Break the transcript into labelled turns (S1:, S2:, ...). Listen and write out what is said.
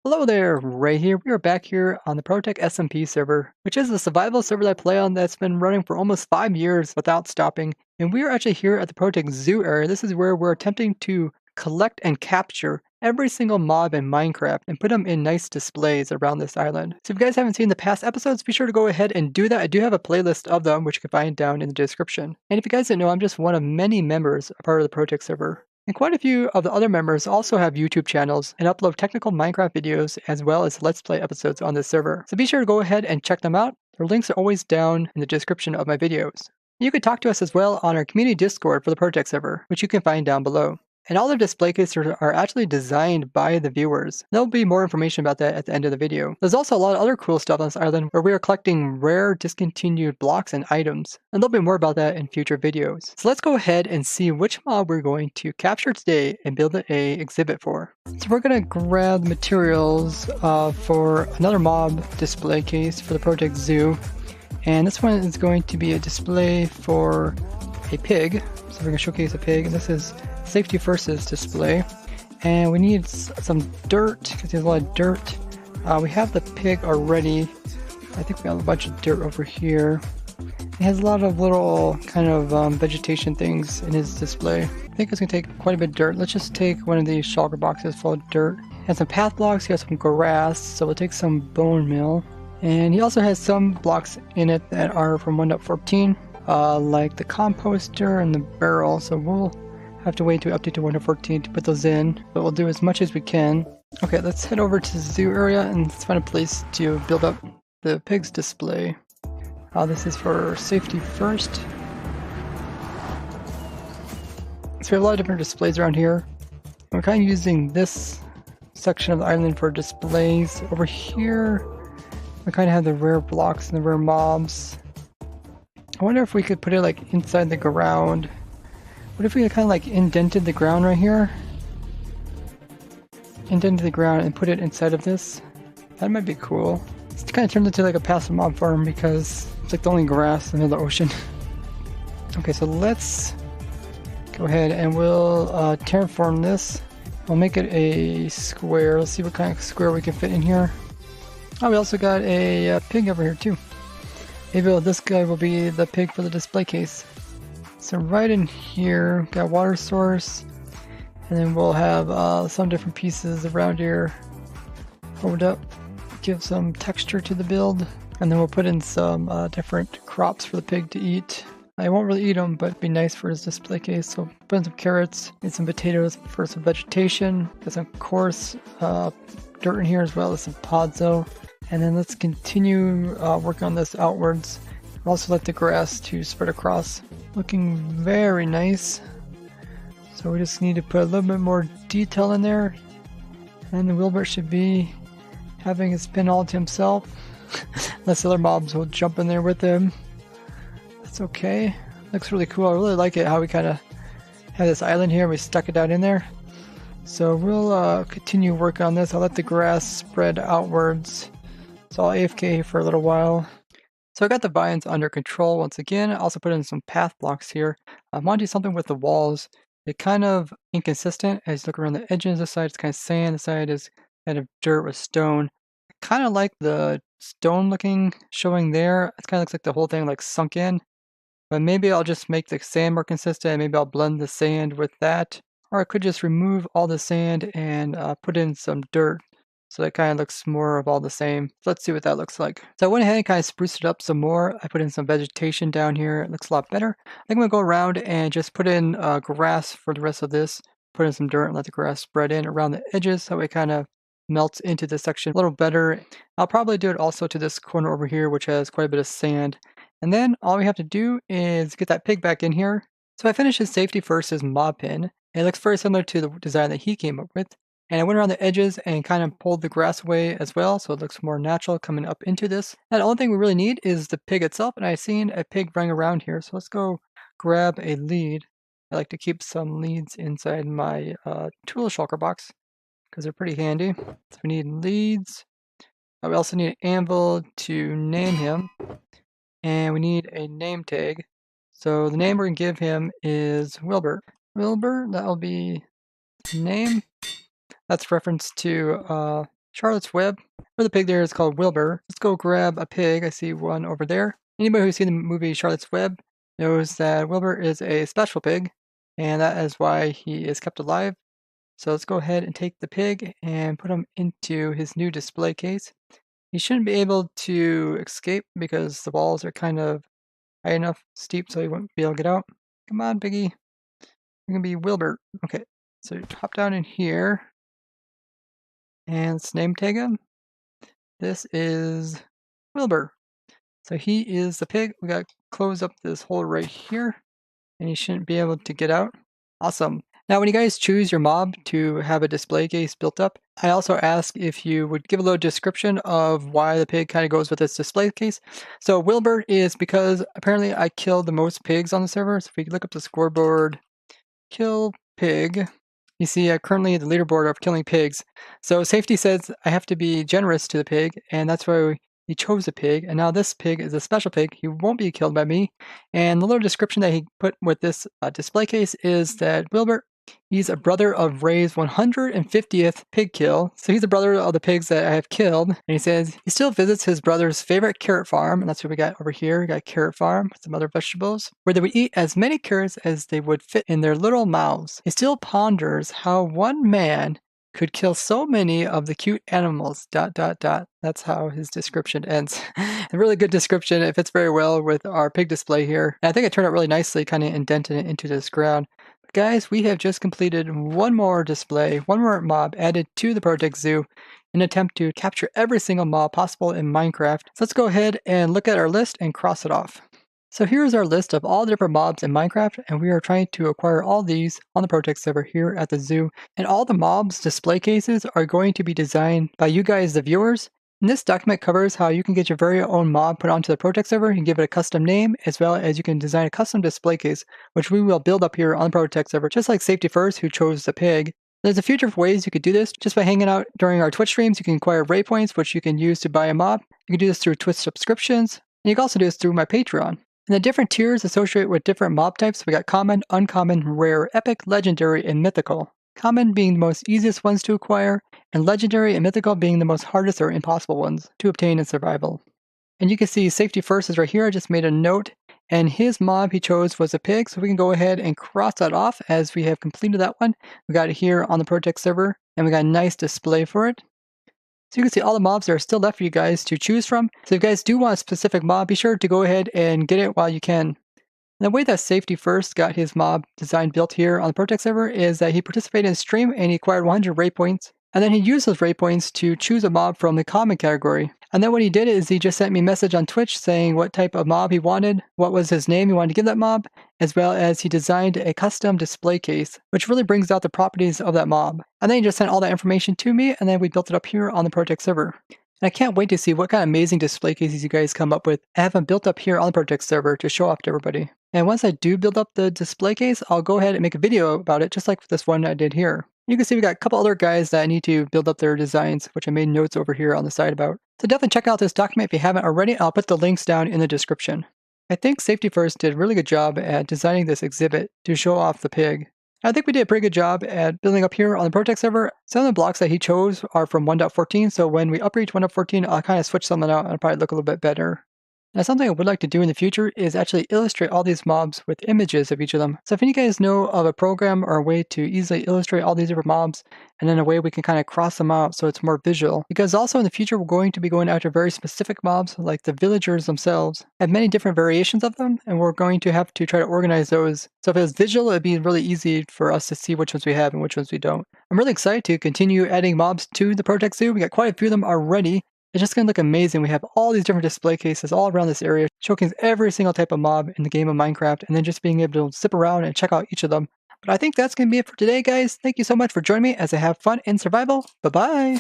S1: Hello there, Ray here. We are back here on the ProtoTech SMP server, which is the survival server that I play on that's been running for almost 5 years without stopping. And we are actually here at the ProtoTech Zoo area. This is where we're attempting to collect and capture every single mob in Minecraft and put them in nice displays around this island. So if you guys haven't seen the past episodes, be sure to go ahead and do that. I do have a playlist of them, which you can find down in the description. And if you guys didn't know, I'm just one of many members a part of the ProtoTech server. And quite a few of the other members also have YouTube channels and upload technical Minecraft videos as well as Let's Play episodes on this server. So be sure to go ahead and check them out. Their links are always down in the description of my videos. You can talk to us as well on our community Discord for the ProtoTech server, which you can find down below. And all the display cases are actually designed by the viewers. There'll be more information about that at the end of the video. There's also a lot of other cool stuff on this island where we are collecting rare discontinued blocks and items. And there'll be more about that in future videos. So let's go ahead and see which mob we're going to capture today and build an exhibit for. So we're going to grab materials for another mob display case for the ProtoTech Zoo. And this one is going to be a display for a pig. So we're going to showcase a pig. And this is safety first's display. And we need some dirt because there's a lot of dirt. We have the pig already. I think we have a bunch of dirt over here. It has a lot of little kind of vegetation things in his display. I think it's going to take quite a bit of dirt. Let's just take one of these shulker boxes full of dirt. It has some path blocks, he has some grass, so we'll take some bone meal. And he also has some blocks in it that are from 1.14, like the composter and the barrel, so we'll have to wait to update to 1.14 to put those in, but we'll do as much as we can. Okay, let's head over to the zoo area and let's find a place to build up the pig's display. This is for safety first. So we have a lot of different displays around here. We're kind of using this section of the island for displays. Over here, we kind of have the rare blocks and the rare mobs. I wonder if we could put it like inside the ground. What if we kind of like indented the ground right here? Indented the ground and put it inside of this? That might be cool. It's kind of turned into like a passive mob farm because it's like the only grass in the ocean. Okay, so let's go ahead and we'll terraform this. We'll make it a square. Let's see what kind of square we can fit in here. Oh, we also got a pig over here too. Maybe this guy will be the pig for the display case. So right in here, got water source, and then we'll have some different pieces around here hold up, give some texture to the build, and then we'll put in some different crops for the pig to eat. I won't really eat them, but it'd be nice for his display case. So put in some carrots and some potatoes for some vegetation. Got some coarse dirt in here as well as some podzo. And then let's continue working on this outwards. Also let the grass to spread across. Looking very nice. So we just need to put a little bit more detail in there. And the Wilbur should be having his pin all to himself. Unless other mobs will jump in there with him. That's okay. Looks really cool. I really like it how we kind of have this island here and we stuck it down in there. So we'll continue working on this. I'll let the grass spread outwards. So I'll AFK for a little while. So I got the vines under control once again. I also put in some path blocks here. I want to do something with the walls. They're kind of inconsistent. As you look around the edges, this side is kind of sand, this side is kind of dirt with stone. I kind of like the stone looking showing there. It kind of looks like the whole thing like sunk in. But maybe I'll just make the sand more consistent. Maybe I'll blend the sand with that. Or I could just remove all the sand and put in some dirt. So that kind of looks more of all the same. So let's see what that looks like. So I went ahead and kind of spruced it up some more. I put in some vegetation down here. It looks a lot better. I think I'm going to go around and just put in grass for the rest of this. Put in some dirt and let the grass spread in around the edges so it kind of melts into this section a little better. I'll probably do it also to this corner over here, which has quite a bit of sand. And then all we have to do is get that pig back in here. So I finished his safety first, his mob pin. It looks very similar to the design that he came up with. And I went around the edges and kind of pulled the grass away as well, so it looks more natural coming up into this. Now, the only thing we really need is the pig itself, and I've seen a pig running around here, so let's go grab a lead. I like to keep some leads inside my tool shulker box, because they're pretty handy. So we need leads. We also need an anvil to name him, and we need a name tag. So the name we're going to give him is Wilbur. Wilbur, that'll be name. That's reference to Charlotte's Web. For the pig there is called Wilbur. Let's go grab a pig. I see one over there. Anybody who's seen the movie Charlotte's Web knows that Wilbur is a special pig, and that is why he is kept alive. So let's go ahead and take the pig and put him into his new display case. He shouldn't be able to escape because the walls are kind of high enough, steep, so he won't be able to get out. Come on, piggy. You're gonna be Wilbur. Okay, so hop down in here and let's name tag him. This is Wilbur. So he is the pig. We got to close up this hole right here, and he shouldn't be able to get out. Awesome. Now, when you guys choose your mob to have a display case built up, I also ask if you would give a little description of why the pig kind of goes with this display case. So Wilbur is because apparently I killed the most pigs on the server. So if we look up the scoreboard, kill pig, you see currently the leaderboard of killing pigs. So safety says I have to be generous to the pig, and that's why he chose a pig. And now this pig is a special pig. He won't be killed by me. And the little description that he put with this display case is that Wilbur, he's a brother of Ray's 150th pig kill. So he's a brother of the pigs that I have killed. And he says he still visits his brother's favorite carrot farm. And that's what we got over here. We got carrot farm with some other vegetables where they would eat as many carrots as they would fit in their little mouths. He still ponders how one man could kill so many of the cute animals, ... That's how his description ends. A really good description. It fits very well with our pig display here. And I think it turned out really nicely, kind of indented it into this ground. But guys, we have just completed one more display, one more mob added to the ProtoTech Zoo in an attempt to capture every single mob possible in Minecraft. So let's go ahead and look at our list and cross it off. So here's our list of all the different mobs in Minecraft, and we are trying to acquire all these on the ProtoTech server here at the zoo. And all the mobs display cases are going to be designed by you guys, the viewers. And this document covers how you can get your very own mob put onto the ProtoTech server and give it a custom name, as well as you can design a custom display case, which we will build up here on the ProtoTech server, just like Safety First, who chose the pig. There's a few different ways you could do this. Just by hanging out during our Twitch streams, you can acquire Ray points, which you can use to buy a mob. You can do this through Twitch subscriptions, and you can also do this through my Patreon. And the different tiers associate with different mob types. We got common, uncommon, rare, epic, legendary, and mythical. Common being the most easiest ones to acquire, and legendary and mythical being the most hardest or impossible ones to obtain in survival. And you can see Safety First is right here. I just made a note, and his mob he chose was a pig, so we can go ahead and cross that off as we have completed that one. We got it here on the ProtoTech server, and we got a nice display for it. So you can see all the mobs that are still left for you guys to choose from. So if you guys do want a specific mob, be sure to go ahead and get it while you can. And the way that Safety First got his mob design built here on the ProtoTech server is that he participated in stream and he acquired 100 Ray points. And then he used those Ray points to choose a mob from the common category. And then what he did is he just sent me a message on Twitch saying what type of mob he wanted, what was his name he wanted to give that mob, as well as he designed a custom display case, which really brings out the properties of that mob. And then he just sent all that information to me, and then we built it up here on the ProtoTech server. And I can't wait to see what kind of amazing display cases you guys come up with. I have them built up here on the ProtoTech server to show off to everybody. And once I do build up the display case, I'll go ahead and make a video about it, just like this one I did here. You can see we got a couple other guys that need to build up their designs, which I made notes over here on the side about. So definitely check out this document if you haven't already. I'll put the links down in the description. I think Safety First did a really good job at designing this exhibit to show off the pig. I think we did a pretty good job at building up here on the ProtoTech server. Some of the blocks that he chose are from 1.14, so when we upreach 1.14, I'll kind of switch something out and it'll probably look a little bit better. Now something I would like to do in the future is actually illustrate all these mobs with images of each of them. So if you guys know of a program or a way to easily illustrate all these different mobs, and in a way we can kind of cross them out so it's more visual. Because also in the future we're going to be going after very specific mobs like the villagers themselves. I have many different variations of them, and we're going to have to try to organize those. So if it was visual, it'd be really easy for us to see which ones we have and which ones we don't. I'm really excited to continue adding mobs to the ProtoTech Zoo. We got quite a few of them already. It's just going to look amazing. We have all these different display cases all around this area, showcasing every single type of mob in the game of Minecraft, and then just being able to zip around and check out each of them. But I think that's going to be it for today, guys. Thank you so much for joining me as I have fun in survival. Bye-bye!